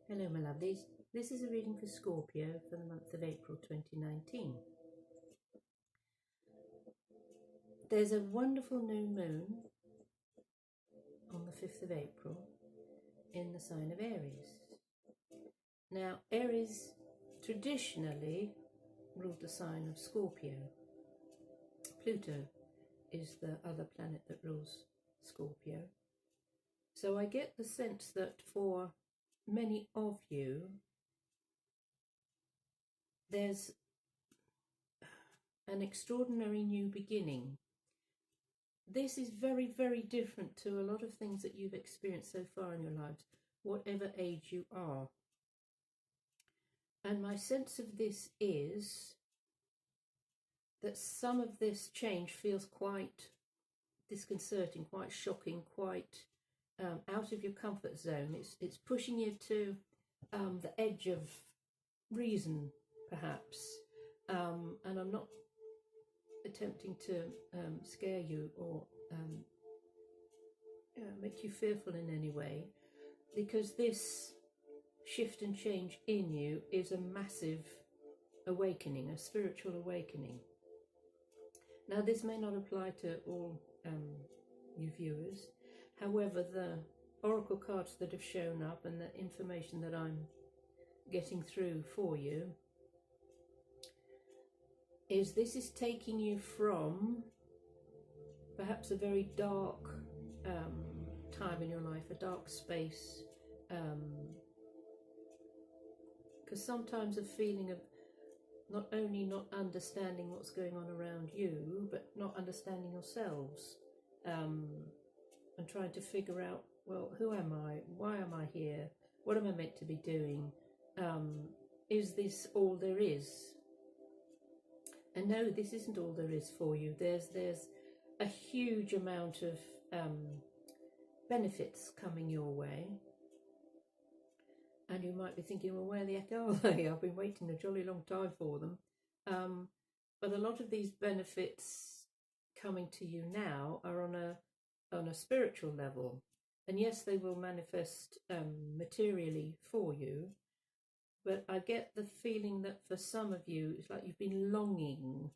Hello, my lovelies. This is a reading for Scorpio for the month of April 2019. There's a wonderful new moon on the 5th of April in the sign of Aries. Now, Aries traditionally ruled the sign of Scorpio. Pluto is the other planet that rules Scorpio. So I get the sense that for many of you, there's an extraordinary new beginning. This is very, very different to a lot of things that you've experienced so far in your lives, whatever age you are. And my sense of this is that some of this change feels quite disconcerting, quite shocking, quite out of your comfort zone. It's pushing you to the edge of reason, perhaps. And I'm not attempting to scare you or make you fearful in any way, because this shift and change in you is a massive awakening, a spiritual awakening. Now, this may not apply to all you viewers. However, the oracle cards that have shown up and the information that I'm getting through for you is this is taking you from perhaps a very dark time in your life, a dark space, because sometimes a feeling of not only not understanding what's going on around you, but not understanding yourselves, and trying to figure out, well, who am I? Why am I here? What am I meant to be doing? Is this all there is? And no, this isn't all there is for you. There's a huge amount of benefits coming your way. And you might be thinking, well, where the heck are they? I've been waiting a jolly long time for them. But a lot of these benefits coming to you now are on a spiritual level. And yes, they will manifest materially for you. But I get the feeling that for some of you, it's like you've been longing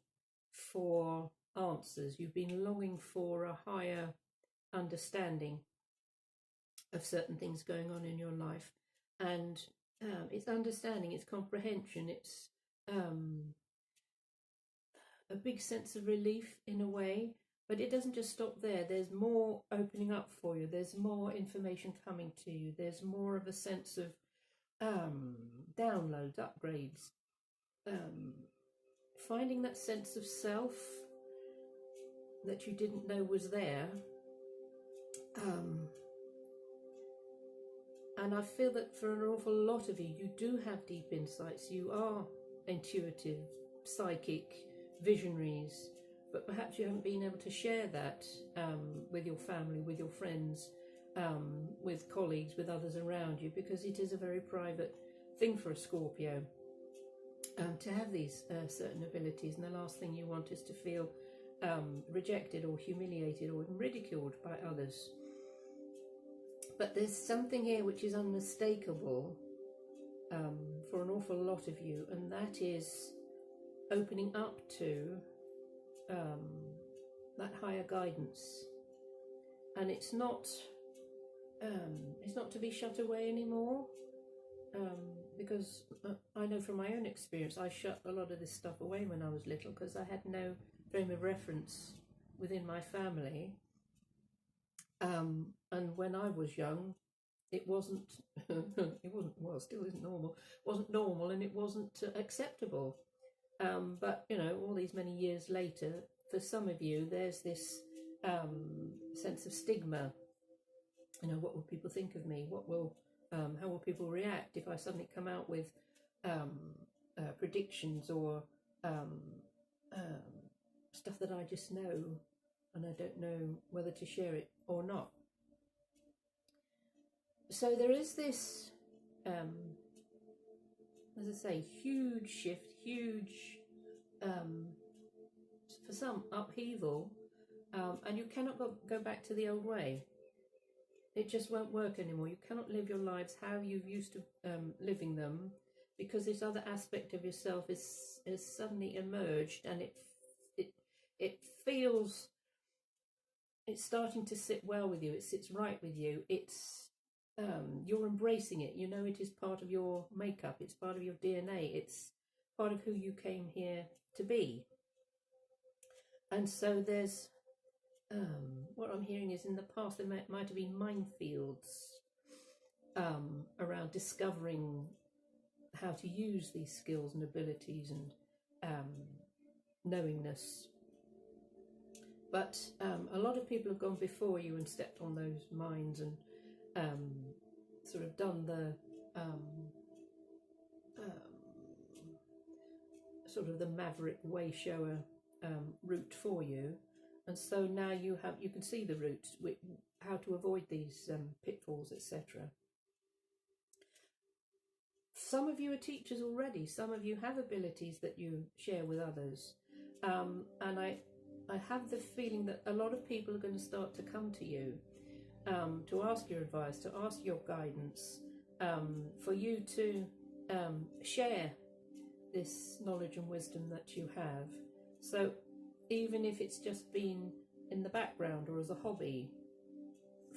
for answers. You've been longing for a higher understanding of certain things going on in your life. And it's understanding, it's comprehension, it's a big sense of relief in a way. But it doesn't just stop there. There's more opening up for you. There's more information coming to you. There's more of a sense of downloads, upgrades, finding that sense of self that you didn't know was there. And I feel that for an awful lot of you, you do have deep insights. You are intuitive, psychic, visionaries, but perhaps you haven't been able to share that with your family, with your friends, with colleagues, with others around you, because it is a very private thing for a Scorpio to have these certain abilities. And the last thing you want is to feel rejected or humiliated or ridiculed by others. But there's something here which is unmistakable for an awful lot of you, and that is opening up to that higher guidance. And it's not to be shut away anymore, because I know from my own experience, I shut a lot of this stuff away when I was little because I had no frame of reference within my family. And when I was young, it wasn't, well, still isn't normal, wasn't normal, and it wasn't acceptable. But, you know, all these many years later, for some of you, there's this sense of stigma. You know, what will people think of me? How will people react if I suddenly come out with predictions or stuff that I just know and I don't know whether to share it or not. So there is this, as I say, huge shift, huge, for some, upheaval, and you cannot go back to the old way. It just won't work anymore. You cannot live your lives how you used to living them, because this other aspect of yourself is suddenly emerged, and it feels, it's starting to sit well with you. It sits right with you. It's you're embracing it. You know, it is part of your makeup. It's part of your DNA. It's part of who you came here to be. And so there's what I'm hearing is, in the past there might have been minefields around discovering how to use these skills and abilities and knowingness. But a lot of people have gone before you and stepped on those mines and sort of done the sort of the maverick way shower route for you. And so now you can see the route, how to avoid these pitfalls, etc. Some of you are teachers already. Some of you have abilities that you share with others. And I have the feeling that a lot of people are going to start to come to you to ask your advice, to ask your guidance, for you to share this knowledge and wisdom that you have. So even if it's just been in the background or as a hobby,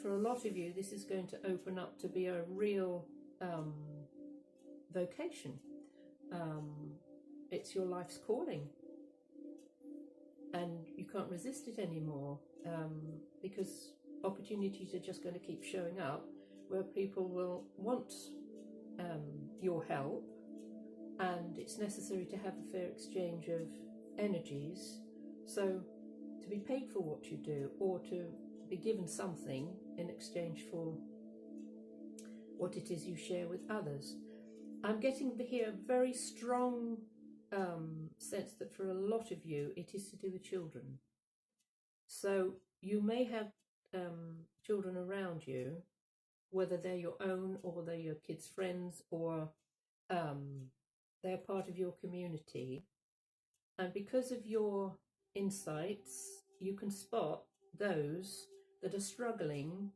for a lot of you this is going to open up to be a real vocation. It's your life's calling, and you can't resist it anymore, because opportunities are just going to keep showing up where people will want your help, and it's necessary to have a fair exchange of energies. So to be paid for what you do, or to be given something in exchange for what it is you share with others. I'm getting here a very strong sense that for a lot of you it is to do with children. So you may have children around you, whether they're your own or they're your kids' friends, or they're part of your community. And because of your insights, you can spot those that are struggling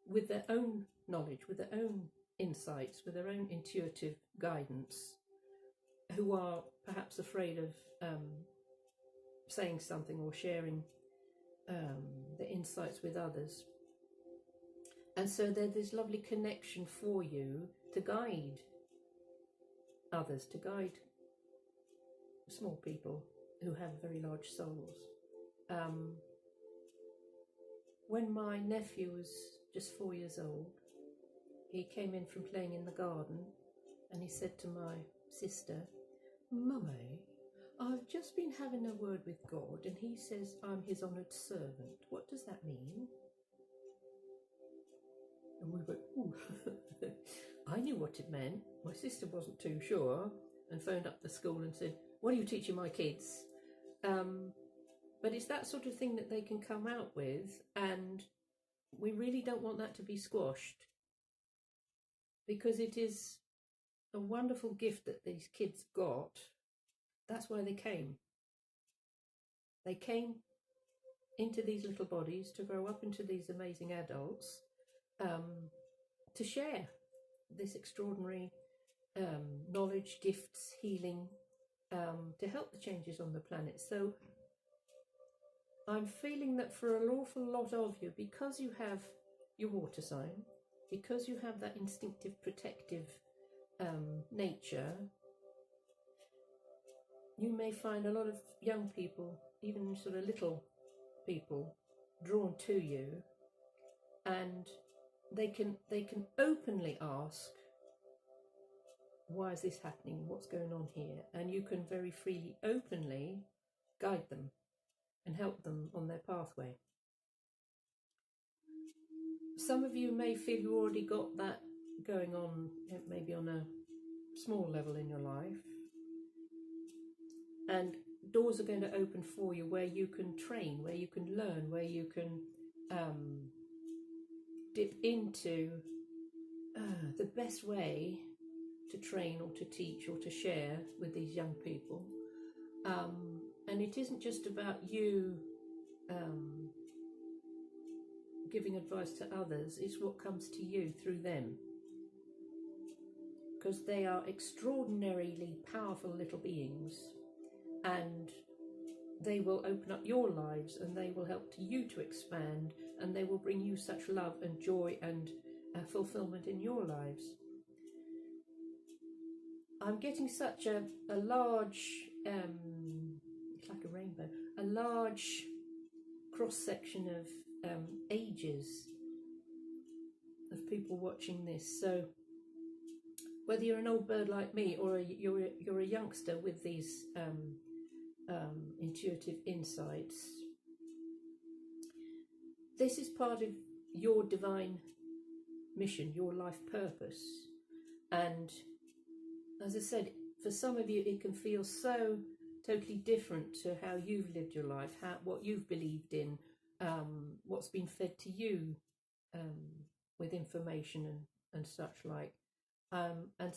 with their own knowledge, with their own insights, with their own intuitive guidance, who are perhaps afraid of saying something or sharing the insights with others. And so there's this lovely connection for you to guide others, to guide small people who have very large souls. When my nephew was just 4 years old, he came in from playing in the garden, and he said to my sister, "Mummy, I've just been having a word with God, and he says I'm his honoured servant. What does that mean?" And we went, "Ooh." I knew what it meant. My sister wasn't too sure, and phoned up the school and said, "What are you teaching my kids?" But it's that sort of thing that they can come out with, and we really don't want that to be squashed, because it is a wonderful gift that these kids got. That's why they came. They came into these little bodies to grow up into these amazing adults, to share this extraordinary knowledge, gifts, healing, to help the changes on the planet. So I'm feeling that for an awful lot of you, because you have your water sign, because you have that instinctive protective nature, you may find a lot of young people, even sort of little people, drawn to you, and they can openly ask, "Why is this happening? What's going on here?" And you can very freely, openly guide them and help them on their pathway. Some of you may feel you already got that going on, maybe on a small level in your life, and doors are going to open for you where you can train, where you can learn, where you can dip into the best way to train or to teach or to share with these young people. And it isn't just about you giving advice to others, it's what comes to you through them. Because they are extraordinarily powerful little beings, and they will open up your lives, and they will help you to expand, and they will bring you such love and joy and fulfillment in your lives. I'm getting such a large, it's like a rainbow, a large cross-section of ages of people watching this. So whether you're an old bird like me, or you're a youngster with these intuitive insights, this is part of your divine mission, your life purpose. And as I said, for some of you it can feel so totally different to how you've lived your life, what you've believed in, what's been fed to you with information and such like, and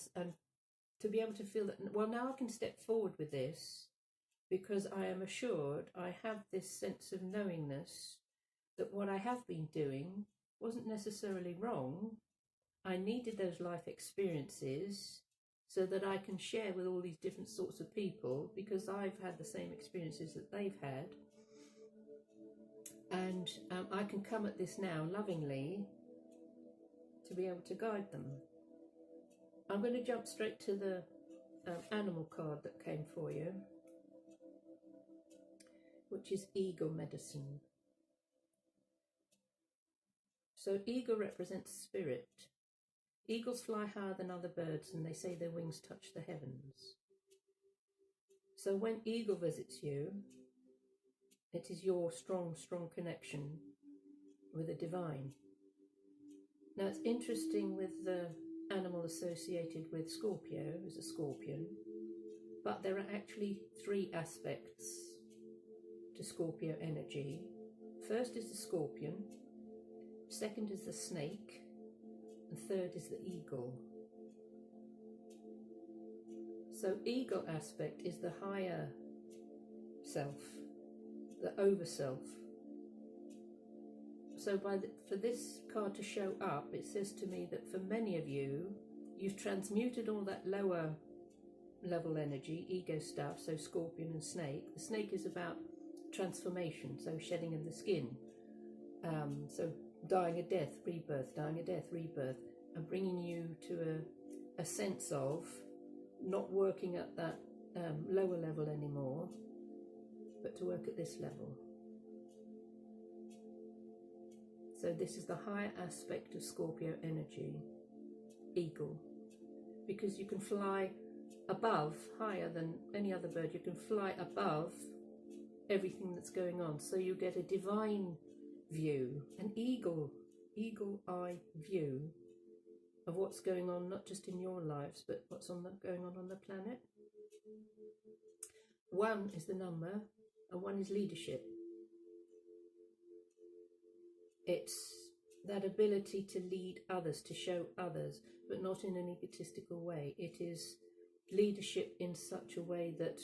to be able to feel that, well, now I can step forward with this because I am assured, I have this sense of knowingness that what I have been doing wasn't necessarily wrong. I needed those life experiences so that I can share with all these different sorts of people, because I've had the same experiences that they've had. And I can come at this now lovingly to be able to guide them. I'm going to jump straight to the animal card that came for you, which is eagle medicine. So eagle represents spirit. Eagles fly higher than other birds, and they say their wings touch the heavens. So when eagle visits you, it is your strong, strong connection with the divine. Now it's interesting with the animal associated with Scorpio is a scorpion, but there are actually 3 aspects to Scorpio energy. First is the scorpion, second is the snake, and third is the eagle. So eagle aspect is the higher self, the over self. So for this card to show up, it says to me that for many of you, you've transmuted all that lower level energy, ego stuff, so scorpion and snake. The snake is about transformation, so shedding of the skin. So dying a death, rebirth, dying a death, rebirth, and bringing you to a sense of not working at that lower level anymore, but to work at this level. So this is the higher aspect of Scorpio energy, eagle, because you can fly above, higher than any other bird. You can fly above everything that's going on. So you get a divine view, an eagle eye view of what's going on, not just in your lives, but what's going on the planet. 1 is the number, and 1 is leadership. It's that ability to lead others, to show others, but not in an egotistical way. It is leadership in such a way that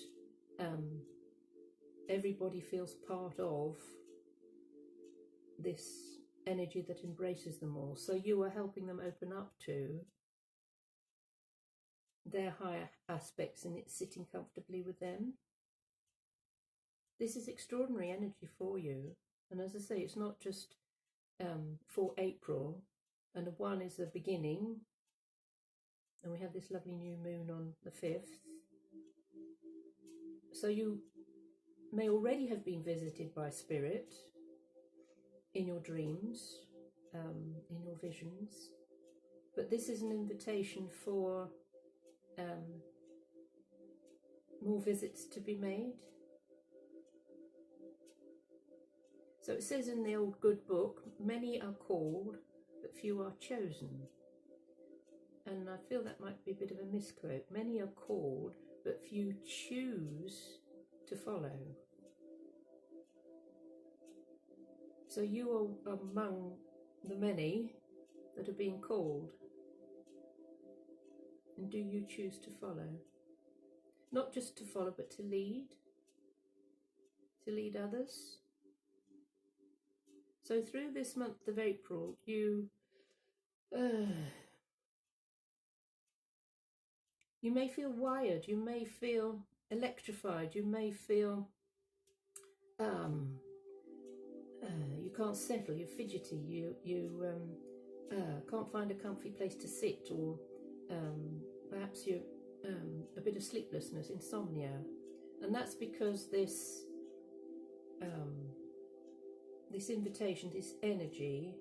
everybody feels part of this energy that embraces them all. So you are helping them open up to their higher aspects, and it's sitting comfortably with them. This is extraordinary energy for you. And as I say, it's not just for April, and 1 is the beginning, and we have this lovely new moon on the 5th. So you may already have been visited by spirit in your dreams, in your visions, but this is an invitation for more visits to be made. So it says in the old good book, many are called, but few are chosen. And I feel that might be a bit of a misquote. Many are called, but few choose to follow. So you are among the many that are being called. And do you choose to follow? Not just to follow, but to lead others. So through this month of April, you may feel wired, you may feel electrified, you may feel you can't settle, you're fidgety, you can't find a comfy place to sit, or perhaps you're a bit of sleeplessness, insomnia, and that's because this invitation, this energy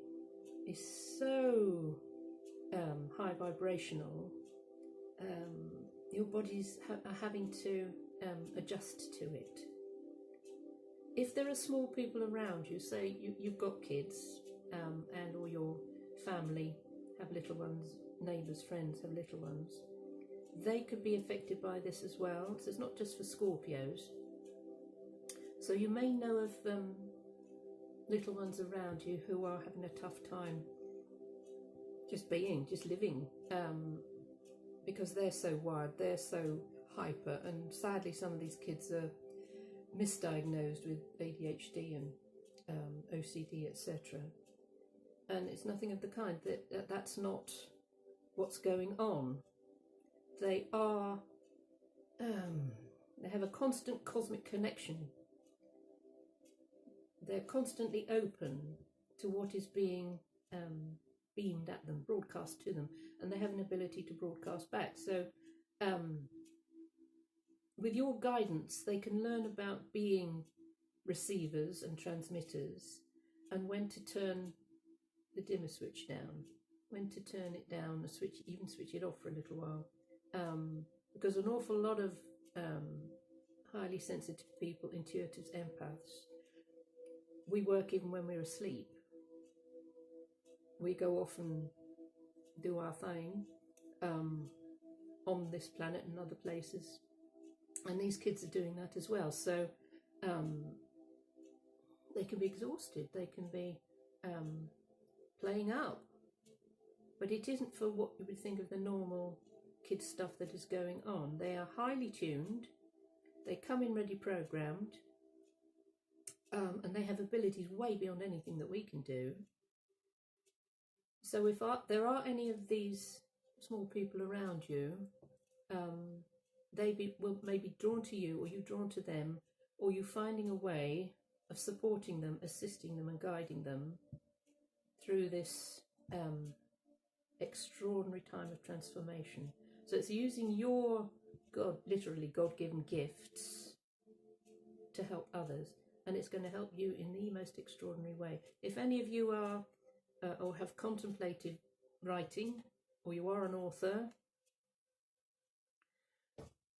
is so high vibrational. Your bodies are having to adjust to it. If there are small people around you, say you've got kids, and or your family have little ones, neighbours, friends have little ones, they could be affected by this as well. So it's not just for Scorpios. So you may know of little ones around you who are having a tough time just living, because they're so wired, they're so hyper, and sadly some of these kids are misdiagnosed with ADHD and OCD, etc. And it's nothing of the kind. That's not what's going on. They are, they have a constant cosmic connection. They're constantly open to what is being beamed at them, broadcast to them, and they have an ability to broadcast back. So with your guidance, they can learn about being receivers and transmitters, and when to turn the dimmer switch down, when to turn it down, even switch it off for a little while, because an awful lot of highly sensitive people, intuitives, empaths, we work even when we're asleep. We go off and do our thing on this planet and other places, and these kids are doing that as well. So they can be exhausted, they can be playing up, but it isn't for what you would think of the normal kid stuff that is going on. They are highly tuned, they come in ready programmed, and they have abilities way beyond anything that we can do. So if there are any of these small people around you, they may be drawn to you, or you drawn to them, or you finding a way of supporting them, assisting them and guiding them through this extraordinary time of transformation. So it's using your literally God-given gifts to help others, and it's going to help you in the most extraordinary way. If any of you are or have contemplated writing, or you are an author,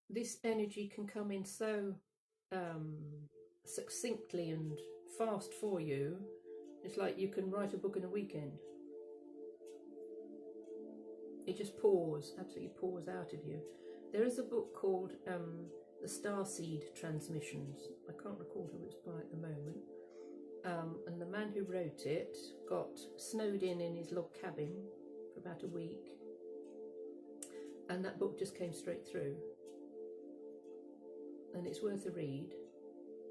this energy can come in so succinctly and fast for you. It's like you can write a book in a weekend. It just absolutely pours out of you. There is a book called The Starseed Transmissions. I can't recall who it's by at the moment. And the man who wrote it got snowed in his log cabin for about a week, and that book just came straight through. And it's worth a read,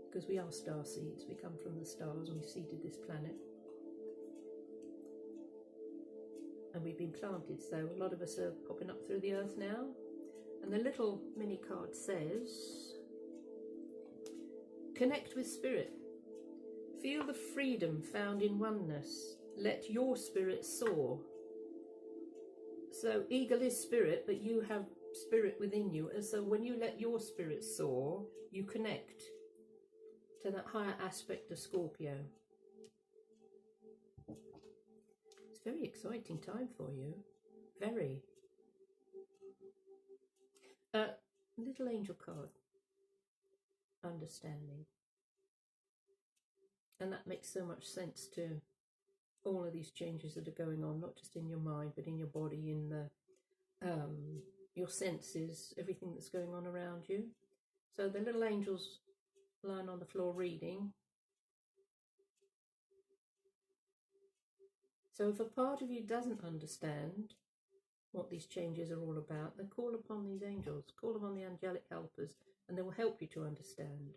because we are star seeds. We come from the stars and we seeded this planet, and we've been planted. So a lot of us are popping up through the earth now. And the little mini card says, connect with spirit. Feel the freedom found in oneness. Let your spirit soar. So eagle is spirit, but you have spirit within you. And so when you let your spirit soar, you connect to that higher aspect of Scorpio. It's a very exciting time for you. Very. Little angel card. Understanding. And that makes so much sense to all of these changes that are going on, not just in your mind, but in your body, in your senses, everything that's going on around you. So the little angels lying on the floor reading. So if a part of you doesn't understand what these changes are all about, then call upon these angels, call upon the angelic helpers, and they will help you to understand.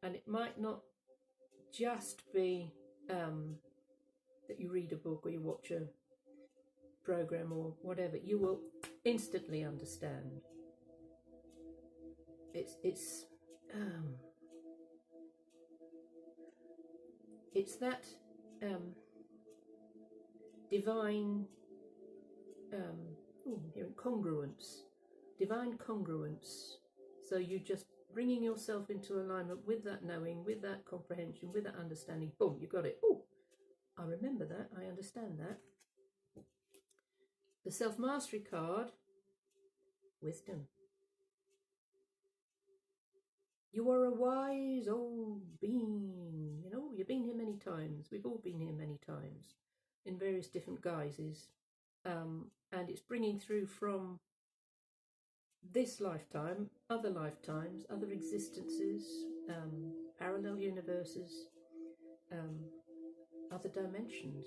And it might not just be that you read a book or you watch a program or whatever. You will instantly understand. It's that divine congruence, divine congruence. So you just bringing yourself into alignment with that knowing, with that comprehension, with that understanding. Boom, you got it. Oh, I remember that. I understand that. The self-mastery card, wisdom. You are a wise old being. You know, you've been here many times. We've all been here many times in various different guises. And it's bringing through from this lifetime, other lifetimes, other existences, parallel universes, other dimensions.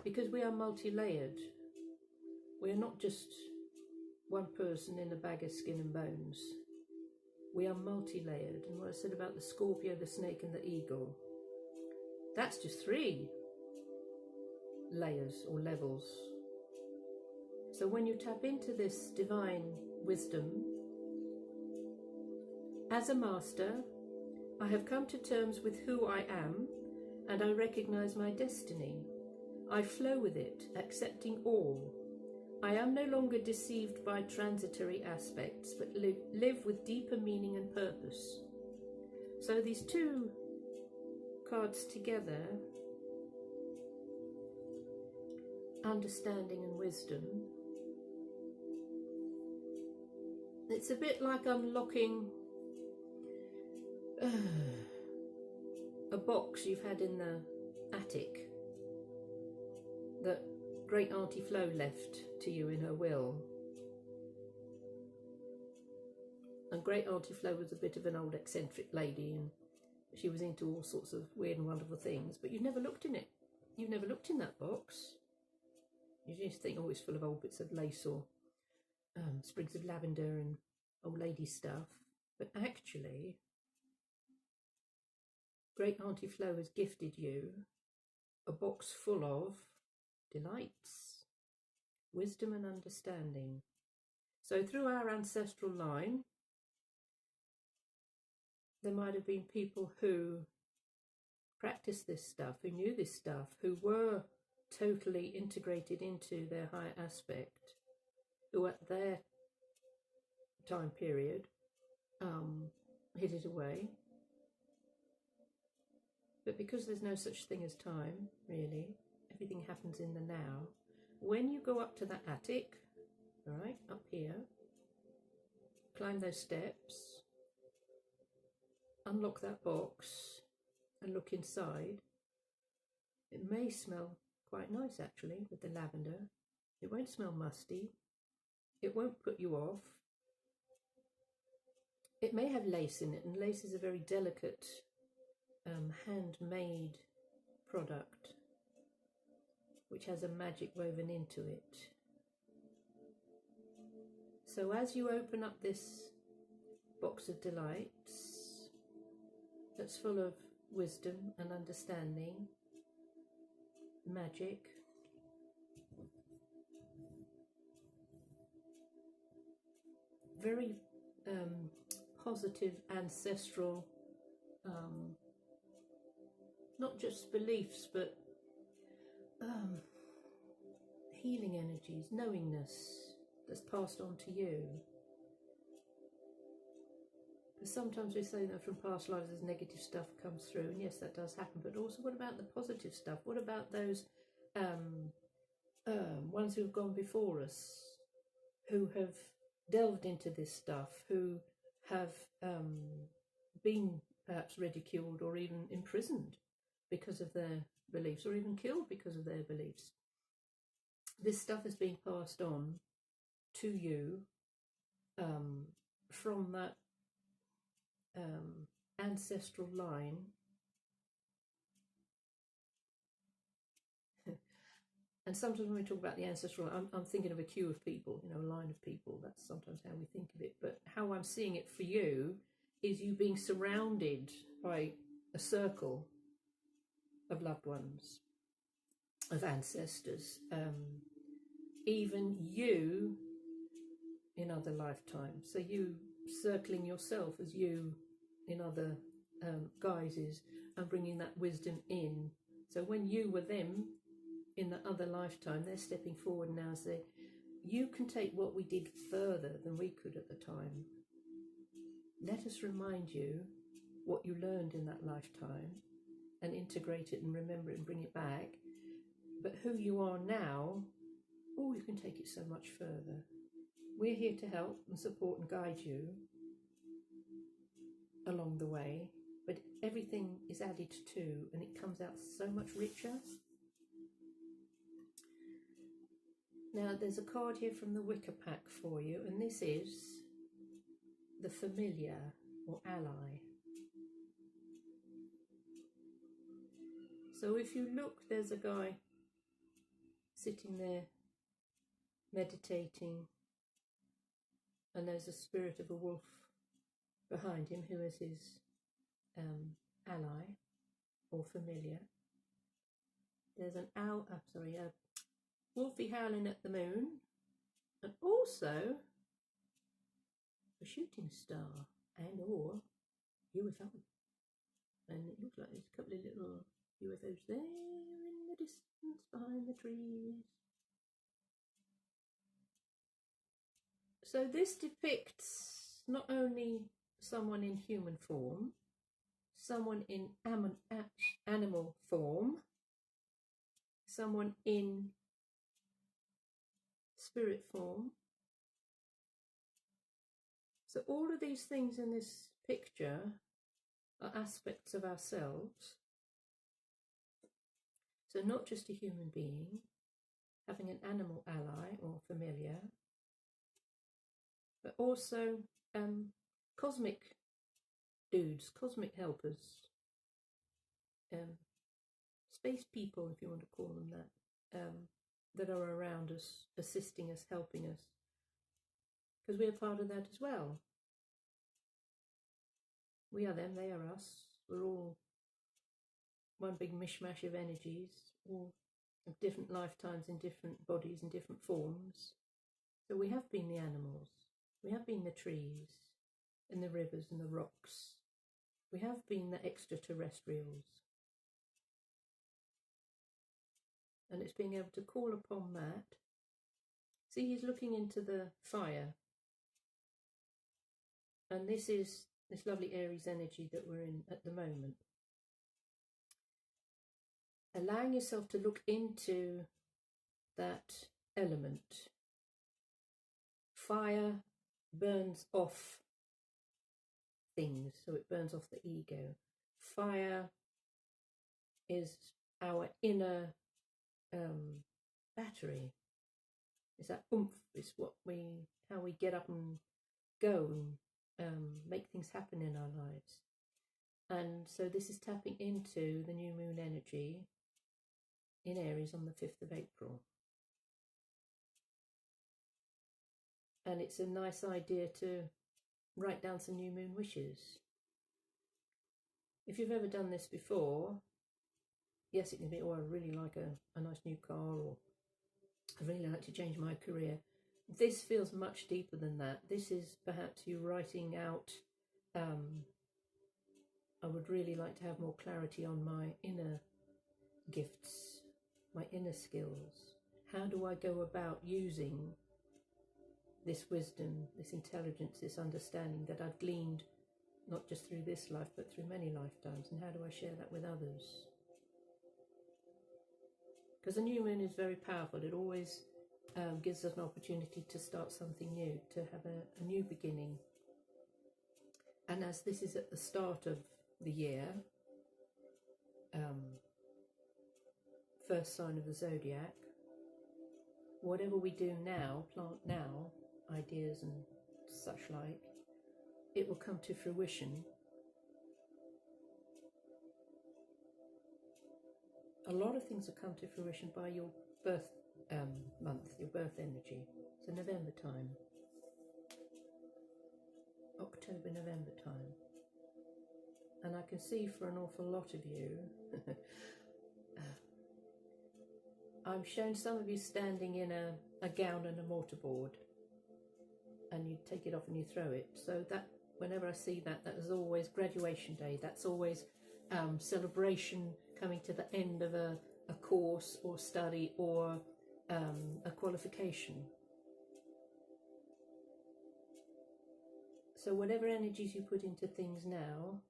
Because we are multi-layered. We are not just one person in a bag of skin and bones. We are multi-layered. And what I said about the Scorpio, the snake and the eagle, that's just 3 layers or levels. So when you tap into this divine wisdom, as a master, I have come to terms with who I am, and I recognize my destiny. I flow with it, accepting all. I am no longer deceived by transitory aspects, but live with deeper meaning and purpose. So these 2 cards together, understanding and wisdom, it's a bit like unlocking a box you've had in the attic that Great Auntie Flo left to you in her will. And Great Auntie Flo was a bit of an old eccentric lady, and she was into all sorts of weird and wonderful things, but you've never looked in it. You've never looked in that box. You just think, oh, it's full of old bits of lace or sprigs of lavender and old lady stuff. But actually, Great Auntie Flo has gifted you a box full of delights, wisdom and understanding. So through our ancestral line, there might have been people who practiced this stuff, who knew this stuff, who were totally integrated into their higher aspect, who at their time period hid it away. But because there's no such thing as time, really, everything happens in the now. When you go up to that attic, all right, up here, climb those steps, unlock that box and look inside, it may smell quite nice actually with the lavender. It won't smell musty. It won't put you off. It may have lace in it, and lace is a very delicate handmade product which has a magic woven into it. So as you open up this box of delights that's full of wisdom and understanding, magic, very positive ancestral, not just beliefs, but healing energies, knowingness that's passed on to you. Because sometimes we say that from past lives as negative stuff comes through, and yes, that does happen, but also what about the positive stuff? What about those ones who have gone before us, who have delved into this stuff, who have been perhaps ridiculed or even imprisoned because of their beliefs, or even killed because of their beliefs? This stuff is being passed on to you from that ancestral line. And sometimes when we talk about the ancestral, I'm thinking of a queue of people, you know, a line of people. That's sometimes how we think of it. But how I'm seeing it for you is you being surrounded by a circle of loved ones, of ancestors, even you in other lifetimes. So you circling yourself as you in other guises and bringing that wisdom in. So when you were them in the other lifetime, they're stepping forward now and say, you can take what we did further than we could at the time. Let us remind you what you learned in that lifetime and integrate it and remember it and bring it back. But who you are now, oh, you can take it so much further. We're here to help and support and guide you along the way, but everything is added to and it comes out so much richer. Now there's a card here from the Wicker Pack for you, and this is the familiar or ally. So if you look, there's a guy sitting there meditating, and there's a spirit of a wolf behind him who is his ally or familiar. There's an owl, a wolfie howling at the moon, and also a shooting star and or UFO. And it looks like there's a couple of little UFOs there in the distance behind the trees. So this depicts not only someone in human form, someone in animal form, someone in spirit form. So all of these things in this picture are aspects of ourselves. So not just a human being, having an animal ally or familiar, but also cosmic dudes, cosmic helpers, space people, if you want to call them that, that are around us, assisting us, helping us, because we're part of that as well. We are them, they are us. We're all one big mishmash of energies, all of different lifetimes in different bodies and different forms. So we have been the animals, we have been the trees and the rivers and the rocks, we have been the extraterrestrials. And it's being able to call upon that. See, he's looking into the fire. And this is this lovely Aries energy that we're in at the moment. Allowing yourself to look into that element. Fire burns off things, so it burns off the ego. Fire is our inner battery. It's that oomph, it's how we get up and go and make things happen in our lives. And so this is tapping into the new moon energy in Aries on the 5th of April. And it's a nice idea to write down some new moon wishes. If you've ever done this before, yes, it can be, oh, I really like a nice new car, or I really like to change my career. This feels much deeper than that. This is perhaps you writing out, I would really like to have more clarity on my inner gifts, my inner skills. How do I go about using this wisdom, this intelligence, this understanding that I've gleaned not just through this life but through many lifetimes, and how do I share that with others? Because the new moon is very powerful. It always gives us an opportunity to start something new, to have a new beginning. And as this is at the start of the year, first sign of the zodiac, whatever we do now, plant now, ideas and such like, it will come to fruition. A lot of things will come to fruition by your birth month, your birth energy. So November time, October, November time. and I can see for an awful lot of you, I'm shown some of you standing in a gown and a mortarboard, and you take it off and you throw it. So that, whenever I see that, that is always graduation day. That's always celebration, coming to the end of a course or study or a qualification. So whatever energies you put into things now,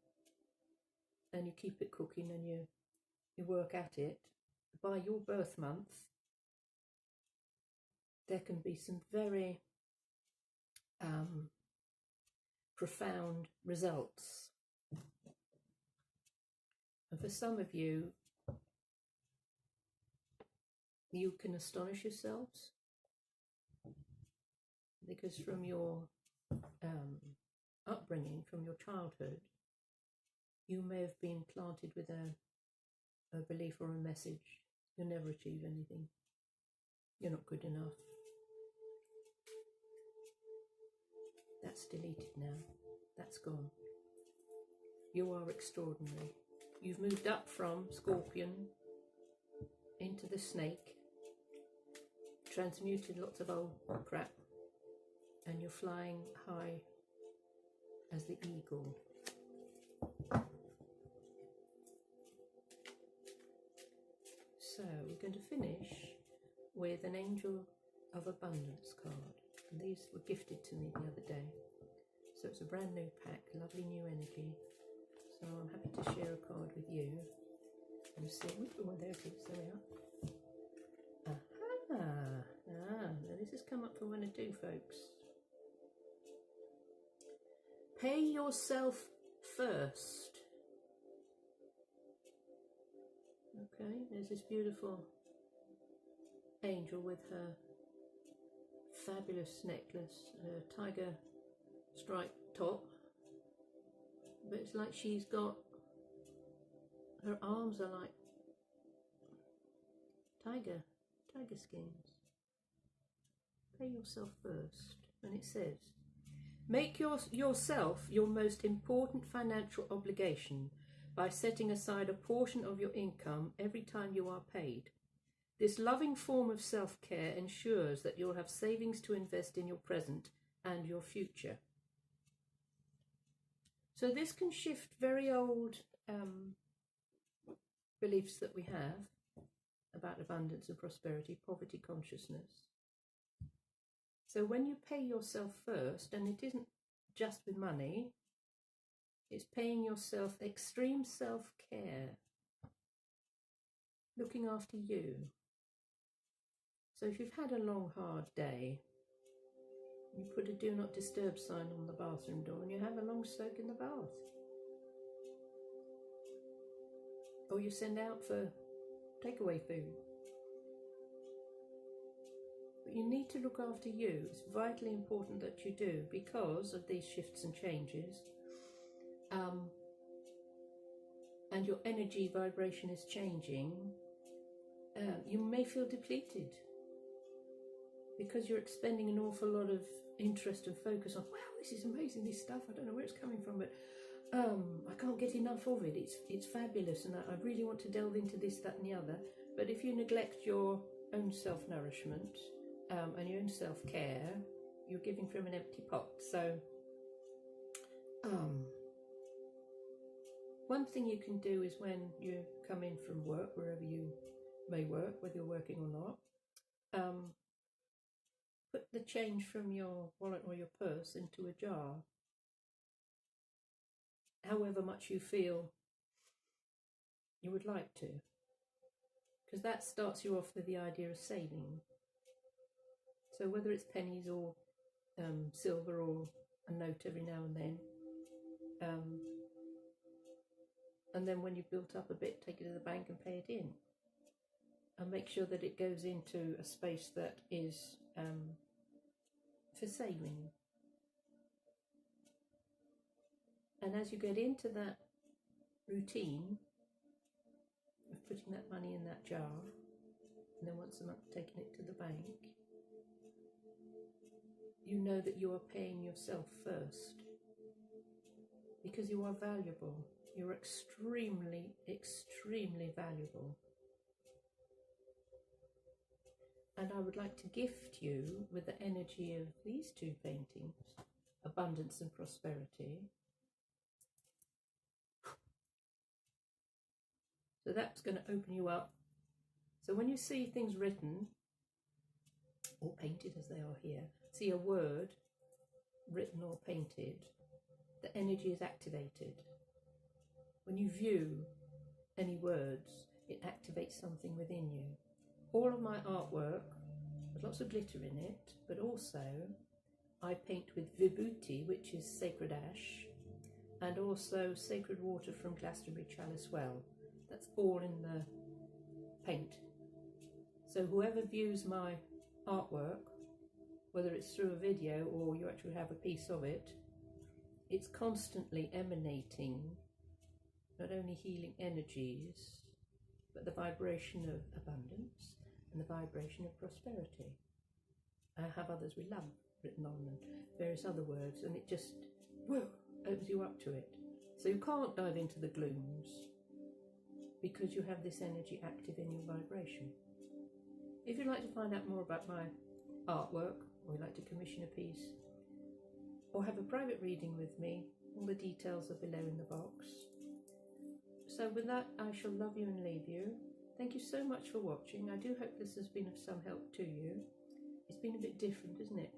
and you keep it cooking and you work at it, by your birth month, there can be some very profound results. And for some of you, you can astonish yourselves, because from your upbringing, from your childhood, you may have been planted with a belief or a message: you'll never achieve anything, you're not good enough. That's deleted now, that's gone. You are extraordinary. You've moved up from Scorpion into the snake, transmuted lots of old crap, and you're flying high as the eagle. So we're going to finish with an Angel of Abundance card. And these were gifted to me the other day. So it's a brand new pack, lovely new energy. So I'm happy to share a card with you. And see, oh, there it is, there we are. Now this has come up for when I do, folks. Pay yourself first. Okay, there's this beautiful angel with her fabulous necklace, a tiger striped top, but it's like she's got, her arms are like tiger skins. Pay yourself first. And it says, make yourself your most important financial obligation by setting aside a portion of your income every time you are paid. This loving form of self-care ensures that you'll have savings to invest in your present and your future. So this can shift very old beliefs that we have about abundance and prosperity, poverty consciousness. So when you pay yourself first, and it isn't just with money, it's paying yourself extreme self-care, looking after you. So if you've had a long, hard day, you put a do not disturb sign on the bathroom door and you have a long soak in the bath. Or you send out for takeaway food. But you need to look after you. It's vitally important that you do, because of these shifts and changes. And your energy vibration is changing. You may feel depleted, because you're expending an awful lot of interest and focus on, wow, this is amazing, this stuff, I don't know where it's coming from, but I can't get enough of it, it's fabulous, and I really want to delve into this, that and the other. But if you neglect your own self-nourishment and your own self-care, you're giving from an empty pot. So one thing you can do is, when you come in from work, wherever you may work, whether you're working or not, put the change from your wallet or your purse into a jar, however much you feel you would like to, because that starts you off with the idea of saving. So whether it's pennies or silver or a note every now and then when you've built up a bit, take it to the bank and pay it in, and make sure that it goes into a space that is for saving. And as you get into that routine of putting that money in that jar, and then once a month taking it to the bank, you know that you are paying yourself first, because you are valuable. You're extremely, extremely valuable. And I would like to gift you with the energy of these two paintings, Abundance and Prosperity. So that's going to open you up. So when you see things written, or painted as they are here, see a word written or painted, the energy is activated. When you view any words, it activates something within you. All of my artwork, there's lots of glitter in it, but also I paint with vibhuti, which is sacred ash, and also sacred water from Glastonbury Chalice Well. That's all in the paint. So whoever views my artwork, whether it's through a video or you actually have a piece of it, it's constantly emanating not only healing energies, but the vibration of abundance and the vibration of prosperity. I have others with love written on and various other words, and it just, whoa, opens you up to it. So you can't dive into the glooms because you have this energy active in your vibration. If you'd like to find out more about my artwork, or you'd like to commission a piece, or have a private reading with me, all the details are below in the box. So with that, I shall love you and leave you. Thank you so much for watching. I do hope this has been of some help to you. It's been a bit different, isn't it?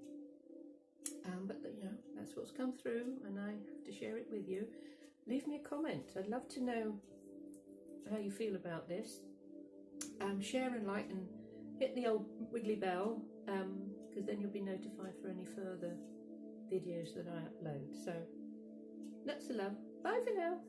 But you know, that's what's come through, and I have to share it with you. Leave me a comment. I'd love to know how you feel about this. Share and like and hit the old wiggly bell, because then you'll be notified for any further videos that I upload. So lots of love. Bye for now.